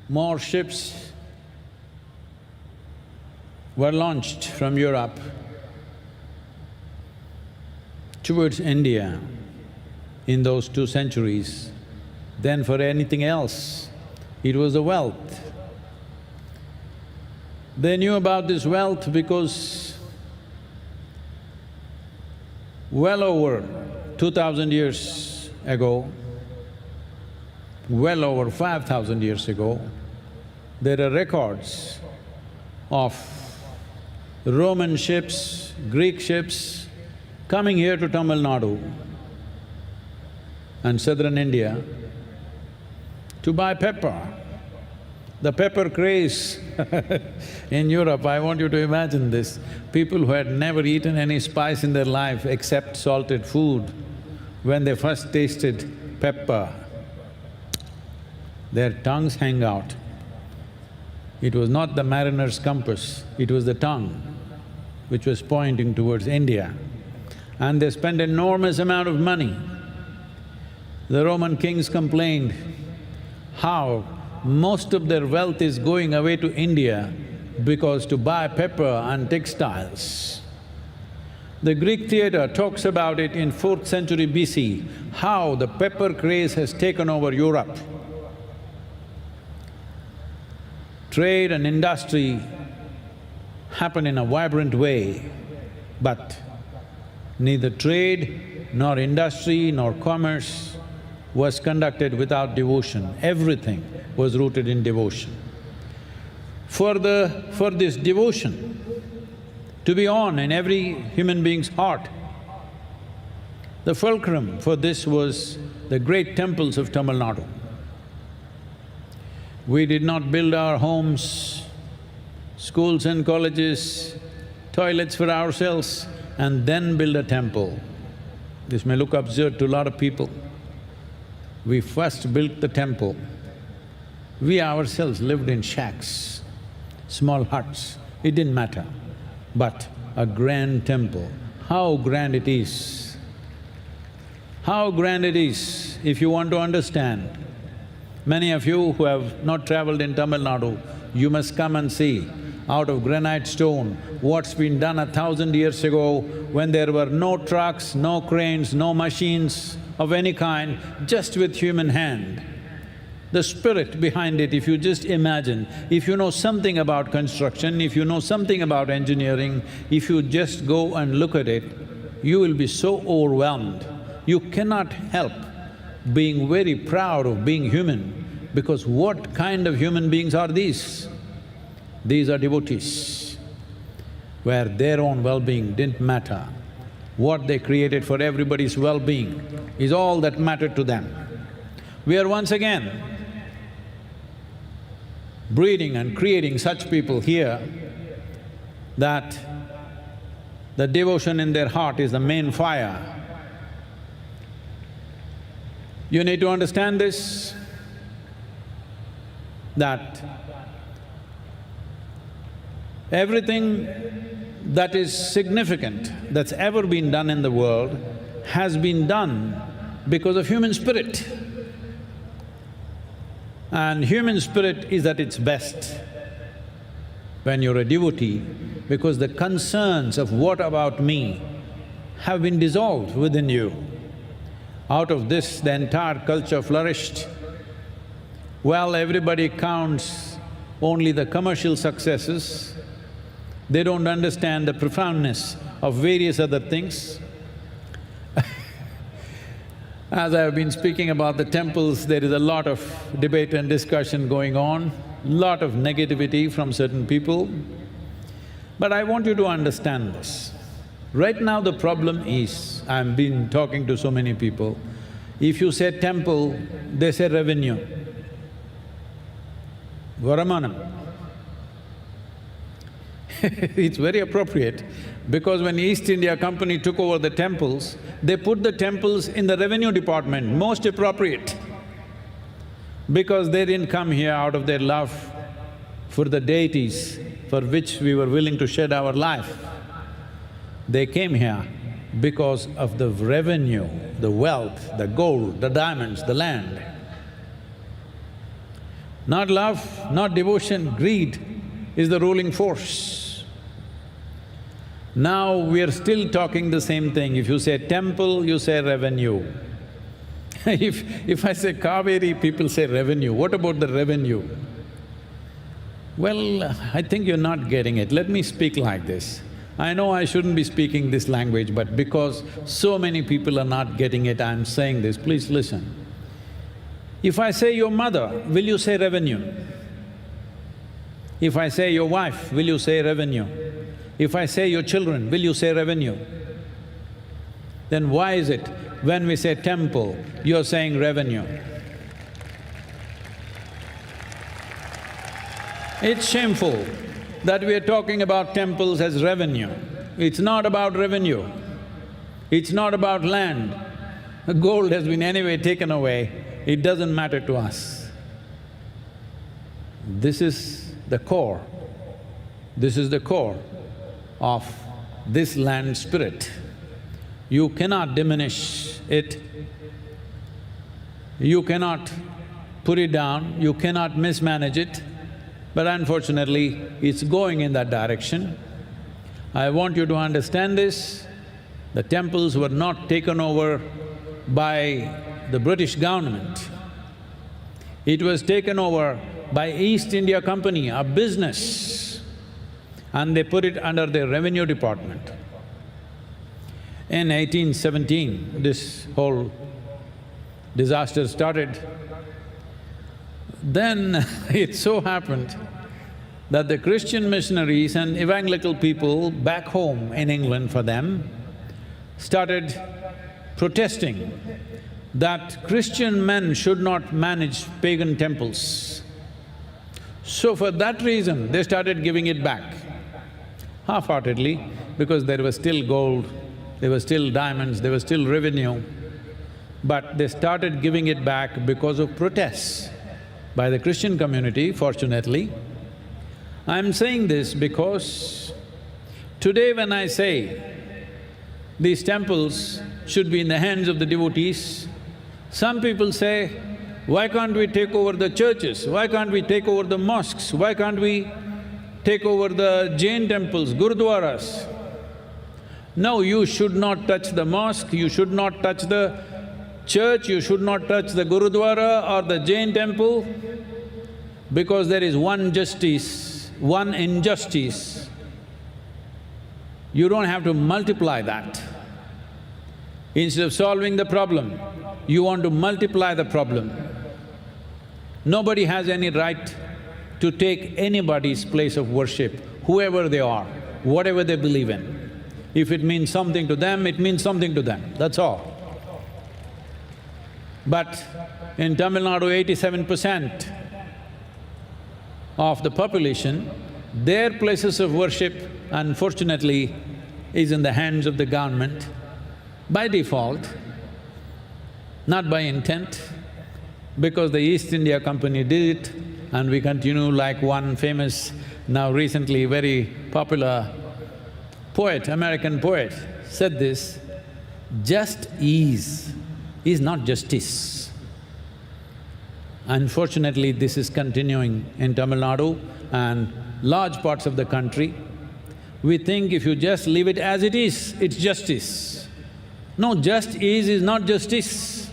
More ships were launched from Europe towards India in those 2 centuries than for anything else. It was the wealth. They knew about this wealth because well over 2000 years ago, well over 5000 years ago, there are records of Roman ships, Greek ships coming here to Tamil Nadu and southern India to buy pepper. The pepper craze in Europe, I want you to imagine this. People who had never eaten any spice in their life except salted food, when they first tasted pepper, their tongues hang out. It was not the mariner's compass, it was the tongue which was pointing towards India. And they spent enormous amount of money. The Roman kings complained how most of their wealth is going away to India because to buy pepper and textiles. The Greek theatre talks about it in 4th century BC, how the pepper craze has taken over Europe. Trade and industry happen in a vibrant way, but neither trade, nor industry, nor commerce was conducted without devotion. Everything was rooted in devotion. For this devotion to be on in every human being's heart, the fulcrum for this was the great temples of Tamil Nadu. We did not build our homes, schools and colleges, toilets for ourselves and then build a temple. This may look absurd to a lot of people. We first built the temple. We ourselves lived in shacks, small huts, it didn't matter. But a grand temple, how grand it is! How grand it is if you want to understand. Many of you who have not travelled in Tamil Nadu, you must come and see out of granite stone what's been done 1000 years ago when there were no trucks, no cranes, no machines of any kind, just with human hand. The spirit behind it, if you just imagine, if you know something about construction, if you know something about engineering, if you just go and look at it, you will be so overwhelmed. You cannot help being very proud of being human, because what kind of human beings are these? These are devotees, where their own well-being didn't matter. What they created for everybody's well-being is all that mattered to them. We are once again breeding and creating such people here that the devotion in their heart is the main fire. You need to understand this, that everything that is significant that's ever been done in the world has been done because of human spirit. And human spirit is at its best when you're a devotee, because the concerns of what about me have been dissolved within you. Out of this, the entire culture flourished. Well, everybody counts only the commercial successes. They don't understand the profoundness of various other things. As I have been speaking about the temples, there is a lot of debate and discussion going on, lot of negativity from certain people. But I want you to understand this. Right now the problem is, I've been talking to so many people, if you say temple, they say revenue, Varamanam. It's very appropriate, because when East India Company took over the temples, they put the temples in the revenue department, most appropriate, because they didn't come here out of their love for the deities for which we were willing to shed our life. They came here because of the revenue, the wealth, the gold, the diamonds, the land. Not love, not devotion, greed is the ruling force. Now we are still talking the same thing. If you say temple, you say revenue. If I say Kaveri, people say revenue. What about the revenue? Well, I think you're not getting it. Let me speak like this. I know I shouldn't be speaking this language, but because so many people are not getting it, I'm saying this, please listen. If I say your mother, will you say revenue? If I say your wife, will you say revenue? If I say your children, will you say revenue? Then why is it when we say temple, you're saying revenue? It's shameful that we are talking about temples as revenue. It's not about revenue. It's not about land. The gold has been anyway taken away, it doesn't matter to us. This is the core. This is the core of this land spirit. You cannot diminish it, you cannot put it down, you cannot mismanage it, but unfortunately, it's going in that direction. I want you to understand this, the temples were not taken over by the British government. It was taken over by East India Company, a business, and they put it under their revenue department. In 1817, this whole disaster started. Then it so happened that the Christian missionaries and evangelical people back home in England for them started protesting that Christian men should not manage pagan temples. So for that reason, they started giving it back, half-heartedly, because there was still gold, there were still diamonds, there was still revenue, but they started giving it back because of protests by the Christian community, fortunately. I'm saying this because today when I say these temples should be in the hands of the devotees, some people say, why can't we take over the churches? Why can't we take over the mosques? Why can't we take over the Jain temples, gurudwaras? No, you should not touch the mosque, you should not touch the church, you should not touch the gurudwara or the Jain temple, because there is one justice, one injustice. You don't have to multiply that. Instead of solving the problem, you want to multiply the problem. Nobody has any right to take anybody's place of worship, whoever they are, whatever they believe in. If it means something to them, it means something to them, that's all. But in Tamil Nadu, 87% of the population, their places of worship, unfortunately, is in the hands of the government by default, not by intent, because the East India Company did it and we continue like one famous, now recently very popular poet, American poet said this, just ease is not justice. Unfortunately, this is continuing in Tamil Nadu and large parts of the country. We think if you just leave it as it is, it's justice. No, just is not justice.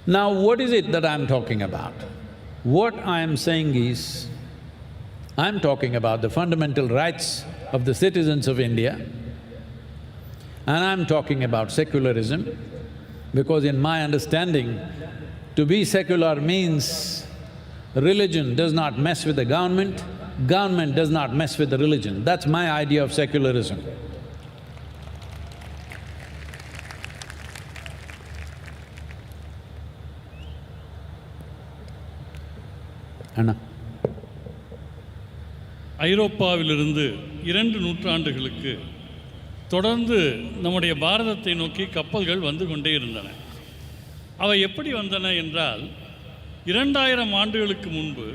Now, what is it that I'm talking about? What I'm saying is, I'm talking about the fundamental rights of the citizens of India, and I'm talking about secularism, because in my understanding, to be secular means religion does not mess with the government does not mess with the religion. That's my idea of secularism. Anna. ஐரோப்பாவிலிருந்து 2 நூற்றாண்டுகளுக்கு தொடர்ந்து நம்முடைய பாரதத்தை நோக்கி கப்பல்கள் வந்து கொண்டே இருந்தன. அவை எப்படி வந்தன என்றால் 2000 ஆண்டுகளுக்கு முன்பு